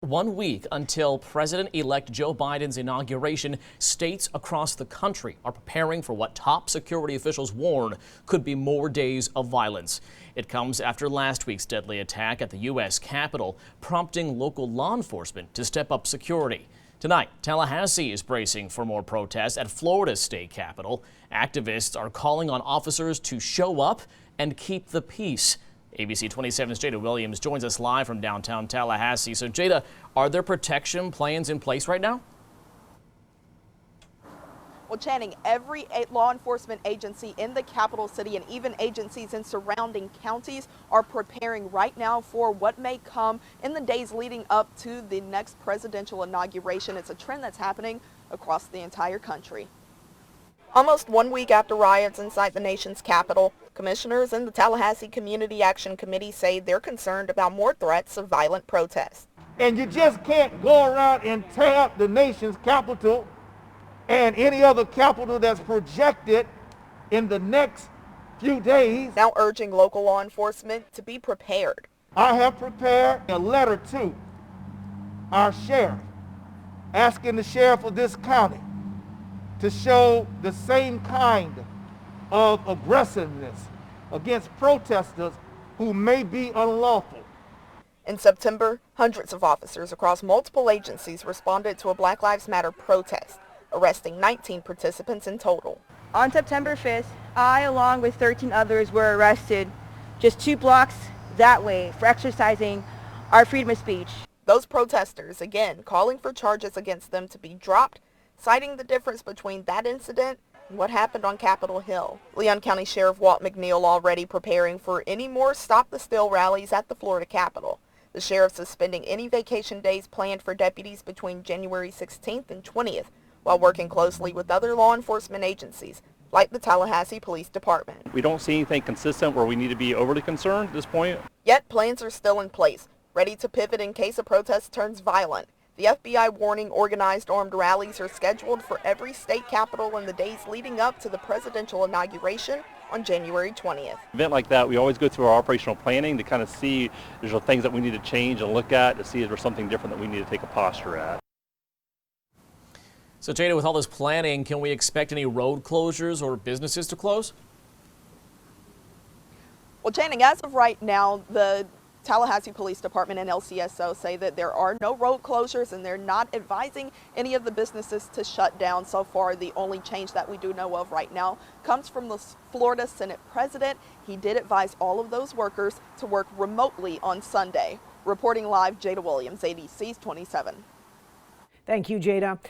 1 week until President-elect Joe Biden's inauguration, states across the country are preparing for what top security officials warn could be more days of violence. It comes after last week's deadly attack at the U.S. Capitol, prompting local law enforcement to step up security. Tonight, Tallahassee is bracing for more protests at Florida's state capitol. Activists are calling on officers to show up and keep the peace. ABC 27's Jada Williams joins us live from downtown Tallahassee. So Jada, are there protection plans in place right now? Well, Channing, every law enforcement agency in the capital city and even agencies in surrounding counties are preparing right now for what may come in the days leading up to the next presidential inauguration. It's a trend that's happening across the entire country. Almost 1 week after riots inside the nation's capital, commissioners in the Tallahassee Community Action Committee say they're concerned about more threats of violent protests. And you just can't go around and tear up the nation's capital and any other capital that's projected in the next few days. Now urging local law enforcement to be prepared. I have prepared a letter to our sheriff, asking the sheriff of this county to show the same kind of aggressiveness against protesters who may be unlawful. In September, hundreds of officers across multiple agencies responded to a Black Lives Matter protest, arresting 19 participants in total. On September 5th, I, along with 13 others, were arrested just 2 blocks that way for exercising our freedom of speech. Those protesters, again, calling for charges against them to be dropped, citing the difference between that incident and what happened on Capitol Hill. Leon County Sheriff Walt McNeil already preparing for any more Stop the Steal rallies at the Florida Capitol. The sheriff suspending any vacation days planned for deputies between January 16th and 20th, while working closely with other law enforcement agencies, like the Tallahassee Police Department. We don't see anything consistent where we need to be overly concerned at this point. Yet plans are still in place, ready to pivot in case a protest turns violent. The FBI warning organized armed rallies are scheduled for every state capital in the days leading up to the presidential inauguration on January 20th. An event like that, we always go through our operational planning to kind of see if there's things that we need to change and look at to see if there's something different that we need to take a posture at. So Jada, with all this planning, can we expect any road closures or businesses to close? Well, Channing, as of right now, the Tallahassee Police Department and LCSO say that there are no road closures and they're not advising any of the businesses to shut down. So far, the only change that we do know of right now comes from the Florida Senate President. He did advise all of those workers to work remotely on Sunday. Reporting live, Jada Williams, ABC's 27. Thank you, Jada.